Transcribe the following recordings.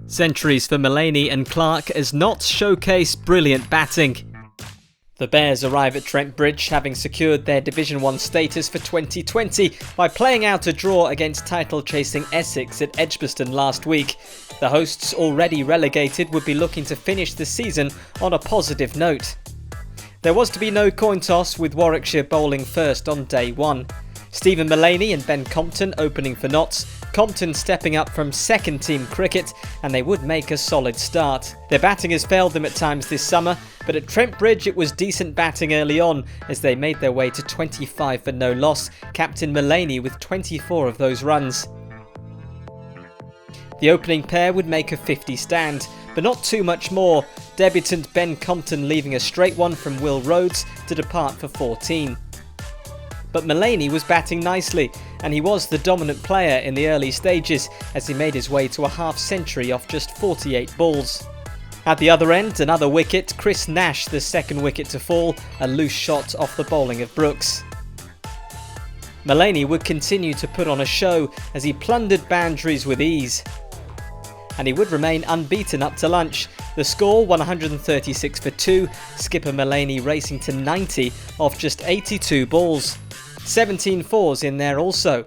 Centuries for Mullaney and Clark as Nott showcase brilliant batting. The Bears arrive at Trent Bridge having secured their Division 1 status for 2020 by playing out a draw against title-chasing Essex at Edgbaston last week. The hosts, already relegated, would be looking to finish the season on a positive note. There was to be no coin toss, with Warwickshire bowling first on day one. Stephen Mullaney and Ben Compton opening for Notts, Compton stepping up from second team cricket, and they would make a solid start. Their batting has failed them at times this summer, but at Trent Bridge it was decent batting early on as they made their way to 25 for no loss, captain Mullaney with 24 of those runs. The opening pair would make a 50 stand, but not too much more, debutant Ben Compton leaving a straight one from Will Rhodes to depart for 14. But Mullaney was batting nicely, and he was the dominant player in the early stages as he made his way to a half-century off just 48 balls. At the other end, another wicket, Chris Nash the second wicket to fall, a loose shot off the bowling of Brooks. Mullaney would continue to put on a show as he plundered boundaries with ease. And he would remain unbeaten up to lunch. The score 136 for 2, skipper Mullaney racing to 90 off just 82 balls. 17 fours in there also.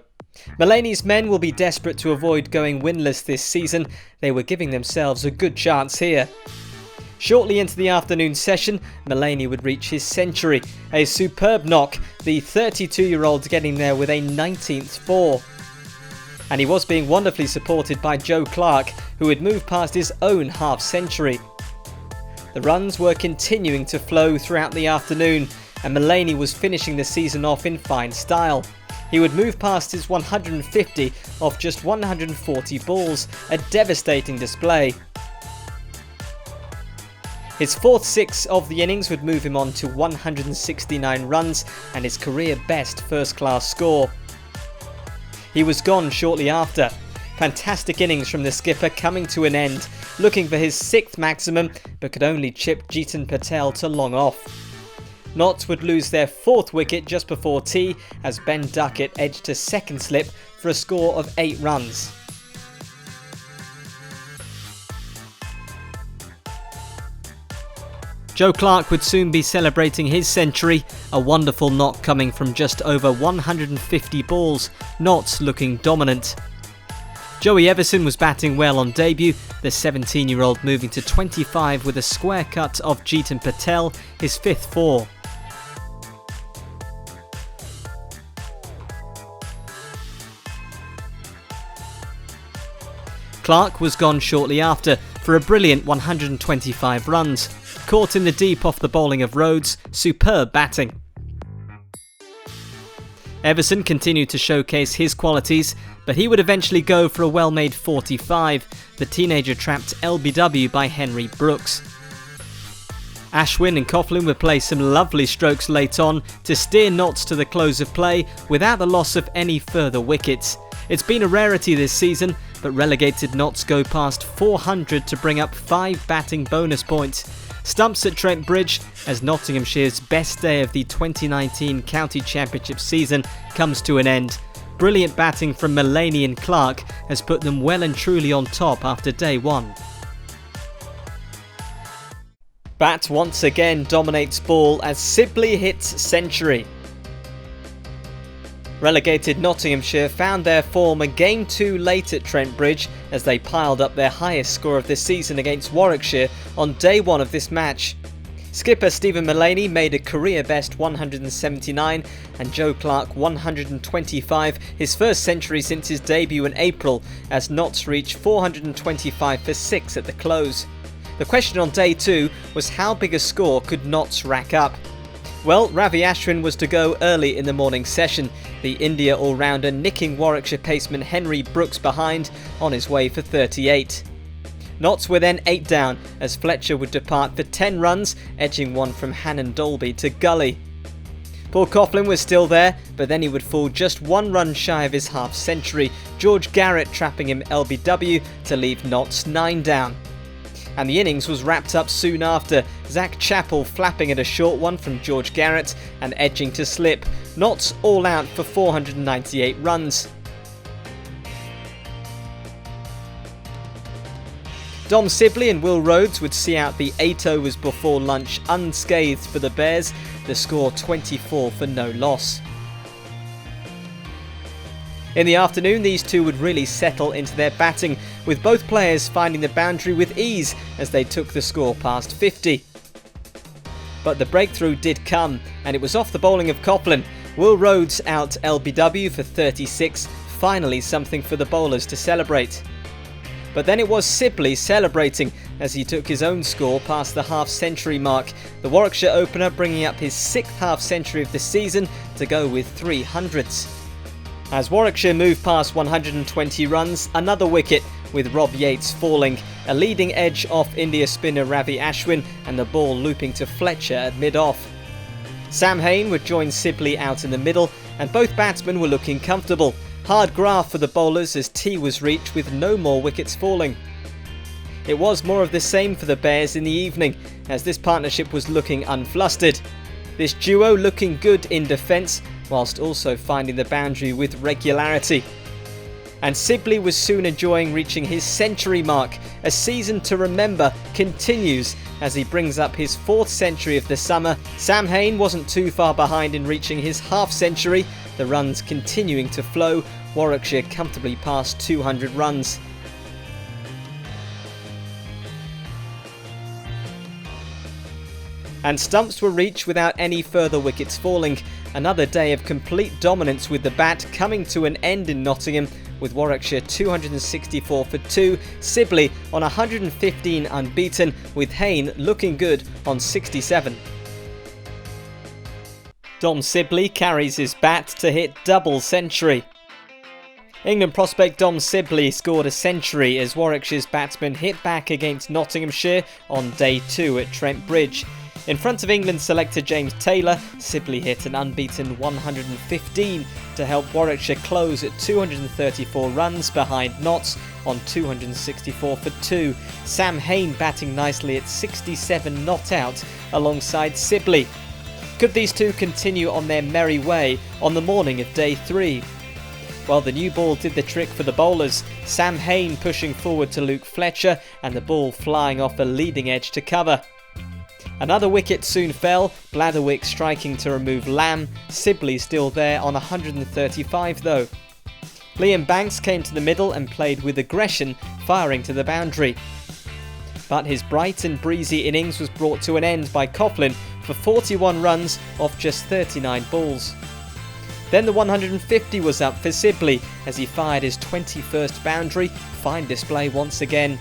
Mullaney's men will be desperate to avoid going winless this season. They were giving themselves a good chance here. Shortly into the afternoon session, Mullaney would reach his century. A superb knock, the 32-year-old getting there with a 19th four. And he was being wonderfully supported by Joe Clark, who had moved past his own half-century. The runs were continuing to flow throughout the afternoon, and Mullaney was finishing the season off in fine style. He would move past his 150 off just 140 balls, a devastating display. His fourth six of the innings would move him on to 169 runs and his career best first-class score. He was gone shortly after. Fantastic innings from the skipper coming to an end, looking for his sixth maximum, but could only chip Jeetan Patel to long off. Nott would lose their fourth wicket just before tea as Ben Duckett edged to second slip for a score of 8 runs. Joe Clark would soon be celebrating his century, a wonderful knock coming from just over 150 balls, Nott looking dominant. Joey Everson was batting well on debut, the 17-year-old moving to 25 with a square cut of Jeetan Patel, his fifth four. Clark was gone shortly after for a brilliant 125 runs. Caught in the deep off the bowling of Rhodes, superb batting. Everson continued to showcase his qualities, but he would eventually go for a well-made 45, the teenager trapped LBW by Henry Brooks. Ashwin and Coughlin would play some lovely strokes late on to steer Notts to the close of play without the loss of any further wickets. It's been a rarity this season, but relegated Notts go past 400 to bring up 5 batting bonus points. Stumps at Trent Bridge as Nottinghamshire's best day of the 2019 County Championship season comes to an end. Brilliant batting from Mullaney and Clark has put them well and truly on top after day one. Bat once again dominates ball as Sibley hits century. Relegated Nottinghamshire found their form a game too late at Trent Bridge as they piled up their highest score of the season against Warwickshire on day one of this match. Skipper Stephen Mullaney made a career best 179 and Joe Clark 125, his first century since his debut in April, as Notts reached 425 for 6 at the close. The question on day 2 was how big a score could Notts rack up? Well, Ravi Ashwin was to go early in the morning session, the India all-rounder nicking Warwickshire paceman Henry Brooks behind on his way for 38. Notts were then 8 down as Fletcher would depart for 10 runs, edging one from Hannon Dolby to Gully. Paul Coughlin was still there, but then he would fall just 1 run shy of his half-century, George Garrett trapping him LBW to leave Notts 9 down. And the innings was wrapped up soon after, Zach Chappell flapping at a short one from George Garrett and edging to slip, Notts all out for 498 runs. Dom Sibley and Will Rhodes would see out the 8 overs before lunch unscathed for the Bears, the score 24 for no loss. In the afternoon, these two would really settle into their batting, with both players finding the boundary with ease as they took the score past 50. But the breakthrough did come, and it was off the bowling of Copeland. Will Rhodes out LBW for 36, finally something for the bowlers to celebrate. But then it was Sibley celebrating as he took his own score past the half-century mark, the Warwickshire opener bringing up his 6th half-century of the season to go with 300s. As Warwickshire moved past 120 runs, another wicket with Rob Yates falling, a leading edge off India spinner Ravi Ashwin and the ball looping to Fletcher at mid-off. Sam Hain would join Sibley out in the middle and both batsmen were looking comfortable. Hard graft for the bowlers as tea was reached with no more wickets falling. It was more of the same for the Bears in the evening as this partnership was looking unflustered. This duo looking good in defence whilst also finding the boundary with regularity. And Sibley was soon enjoying reaching his century mark. A season to remember continues as he brings up his 4th century of the summer. Sam Hain wasn't too far behind in reaching his half-century, the runs continuing to flow, Warwickshire comfortably past 200 runs. And stumps were reached without any further wickets falling. Another day of complete dominance with the bat coming to an end in Nottingham, with Warwickshire 264 for 2, Sibley on 115 unbeaten, with Hain looking good on 67. Dom Sibley carries his bat to hit double century. England prospect Dom Sibley scored a century as Warwickshire's batsman hit back against Nottinghamshire on day 2 at Trent Bridge. In front of England selector James Taylor, Sibley hit an unbeaten 115 to help Warwickshire close at 234 runs behind Nott on 264 for 2. Sam Hain batting nicely at 67 not out alongside Sibley. Could these two continue on their merry way on the morning of day 3? Well, the new ball did the trick for the bowlers, Sam Hain pushing forward to Luke Fletcher and the ball flying off a leading edge to cover. Another wicket soon fell, Blatherwick striking to remove Lamb, Sibley still there on 135 though. Liam Banks came to the middle and played with aggression, firing to the boundary. But his bright and breezy innings was brought to an end by Copeland for 41 runs off just 39 balls. Then the 150 was up for Sibley as he fired his 21st boundary, fine display once again.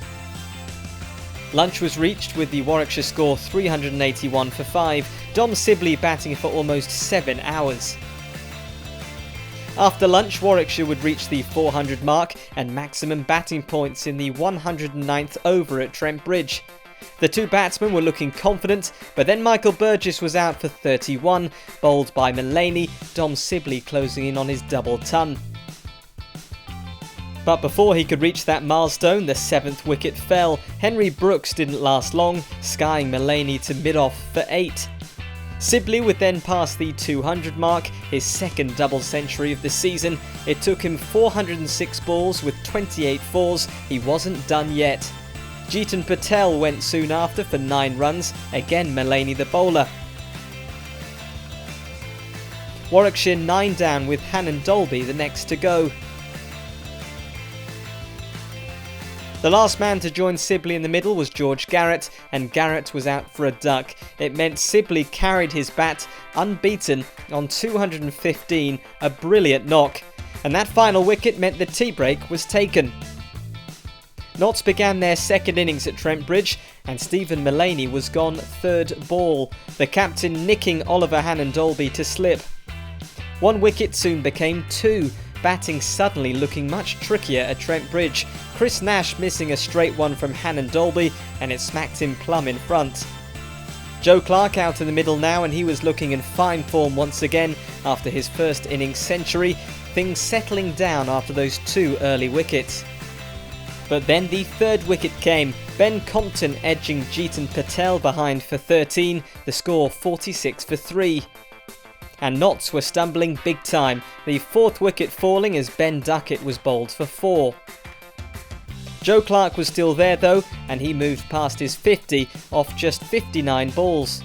Lunch was reached with the Warwickshire score 381 for 5, Dom Sibley batting for almost 7 hours. After lunch, Warwickshire would reach the 400 mark and maximum batting points in the 109th over at Trent Bridge. The two batsmen were looking confident, but then Michael Burgess was out for 31, bowled by Mullaney, Dom Sibley closing in on his double ton. But before he could reach that milestone, the 7th wicket fell. Henry Brooks didn't last long, skying Mullaney to mid-off for 8. Sibley would then pass the 200 mark, his 2nd double century of the season. It took him 406 balls with 28 fours. He wasn't done yet. Jeetan Patel went soon after for 9 runs, again Mullaney the bowler. Warwickshire 9 down with Hannon Dolby the next to go. The last man to join Sibley in the middle was George Garrett, and Garrett was out for a duck. It meant Sibley carried his bat unbeaten on 215, a brilliant knock. And that final wicket meant the tea break was taken. Notts began their 2nd innings at Trent Bridge, and Stephen Mullaney was gone 3rd ball, the captain nicking Oliver Hannon Dolby to slip. 1 wicket soon became 2, batting suddenly looking much trickier at Trent Bridge. Chris Nash missing a straight one from Hannon Dolby and it smacked him plumb in front. Joe Clark out in the middle now and he was looking in fine form once again after his 1st innings century, things settling down after those 2 early wickets. But then the 3rd wicket came, Ben Compton edging Jeetan Patel behind for 13, the score 46 for 3. And Notts were stumbling big time, the 4th wicket falling as Ben Duckett was bowled for 4. Joe Clark was still there though, and he moved past his 50 off just 59 balls.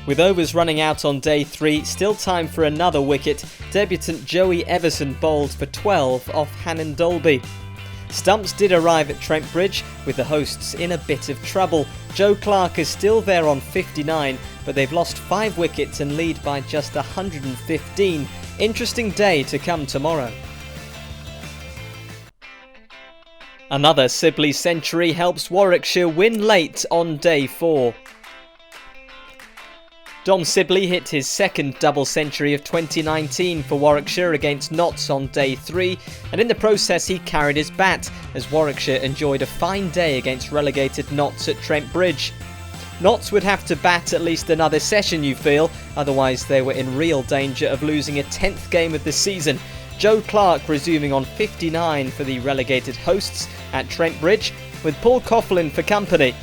With overs running out on day 3, still time for another wicket, debutant Joey Everson bowled for 12 off Hannon Dolby. Stumps did arrive at Trent Bridge, with the hosts in a bit of trouble. Joe Clark is still there on 59, but they've lost 5 wickets and lead by just 115. Interesting day to come tomorrow. Another Sibley century helps Warwickshire win late on day 4. Dom Sibley hit his second double century of 2019 for Warwickshire against Nott on day 3, and in the process he carried his bat as Warwickshire enjoyed a fine day against relegated Notts at Trent Bridge. Notts would have to bat at least another session, you feel, otherwise they were in real danger of losing a 10th game of the season. Joe Clark resuming on 59 for the relegated hosts at Trent Bridge, with Paul Coughlin for company.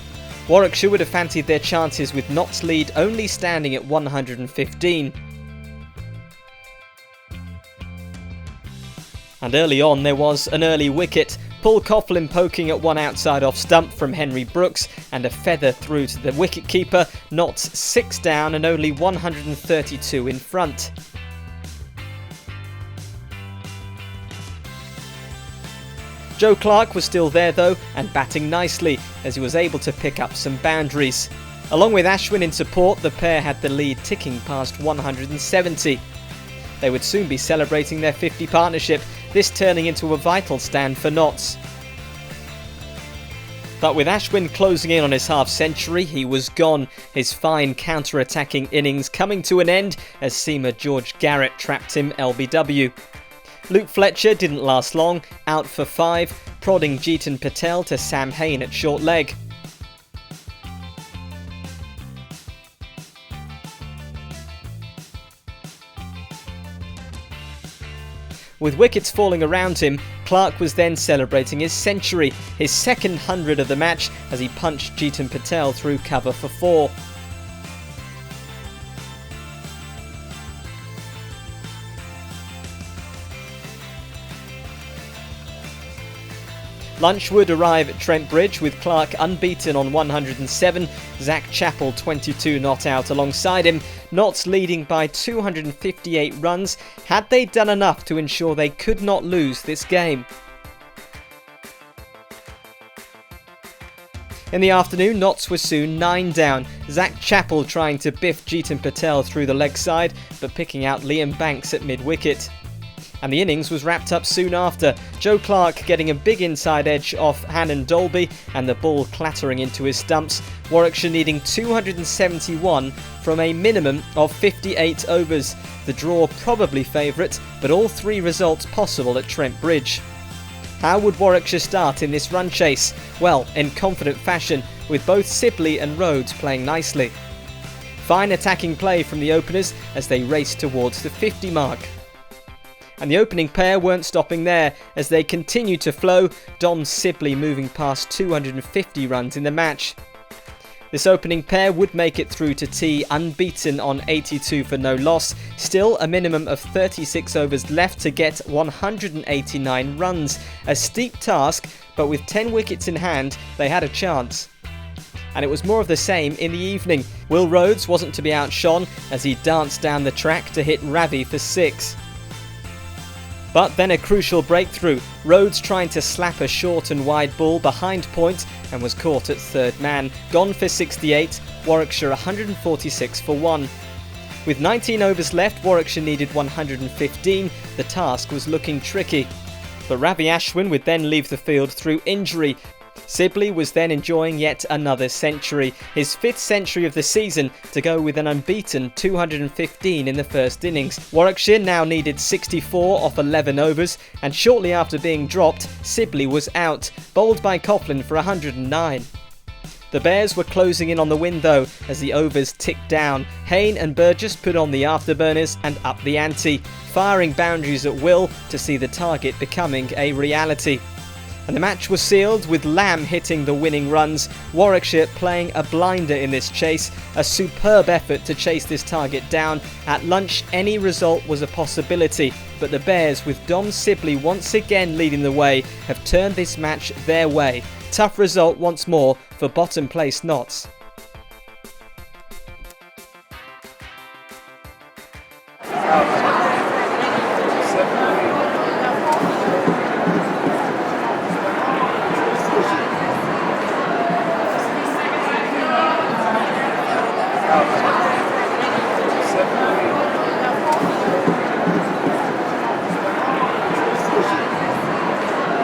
Warwickshire would have fancied their chances with Nott's lead only standing at 115. And early on there was an early wicket. Paul Coughlin poking at one outside off stump from Henry Brooks and a feather through to the wicketkeeper. Nott's 6 down and only 132 in front. Joe Clark was still there though, and batting nicely as he was able to pick up some boundaries. Along with Ashwin in support, the pair had the lead ticking past 170. They would soon be celebrating their 50 partnership, this turning into a vital stand for Notts. But with Ashwin closing in on his half-century, he was gone, his fine counter-attacking innings coming to an end as seamer George Garrett trapped him LBW. Luke Fletcher didn't last long, out for 5, prodding Jeetan Patel to Sam Hain at short leg. With wickets falling around him, Clark was then celebrating his century, his second 100 of the match as he punched Jeetan Patel through cover for 4. Lunch would arrive at Trent Bridge with Clark unbeaten on 107, Zach Chappell 22 not out alongside him. Notts leading by 258 runs. Had they done enough to ensure they could not lose this game? In the afternoon, Notts were soon 9 down. Zach Chappell trying to biff Jeetan Patel through the leg side, but picking out Liam Banks at mid-wicket. And the innings was wrapped up soon after, Joe Clark getting a big inside edge off Hannon Dolby and the ball clattering into his stumps, Warwickshire needing 271 from a minimum of 58 overs. The draw probably favourite, but all 3 results possible at Trent Bridge. How would Warwickshire start in this run chase? Well, in confident fashion, with both Sibley and Rhodes playing nicely. Fine attacking play from the openers as they raced towards the 50 mark. And the opening pair weren't stopping there as they continued to flow, Dom Sibley moving past 250 runs in the match. This opening pair would make it through to tea unbeaten on 82 for no loss, still a minimum of 36 overs left to get 189 runs. A steep task, but with 10 wickets in hand they had a chance. And it was more of the same in the evening. Will Rhodes wasn't to be outshone as he danced down the track to hit Ravi for 6. But then a crucial breakthrough, Rhodes trying to slap a short and wide ball behind point and was caught at third man, gone for 68, Warwickshire 146 for 1. With 19 overs left, Warwickshire needed 115, the task was looking tricky. But Ravi Ashwin would then leave the field through injury. Sibley was then enjoying yet another century, his 5th century of the season, to go with an unbeaten 215 in the first innings. Warwickshire now needed 64 off 11 overs, and shortly after being dropped, Sibley was out, bowled by Coughlin for 109. The Bears were closing in on the win though, as the overs ticked down. Hain and Burgess put on the afterburners and up the ante, firing boundaries at will to see the target becoming a reality. And the match was sealed with Lamb hitting the winning runs, Warwickshire playing a blinder in this chase, a superb effort to chase this target down. At lunch, any result was a possibility, but the Bears, with Dom Sibley once again leading the way, have turned this match their way. Tough result once more for bottom place Notts. Oh,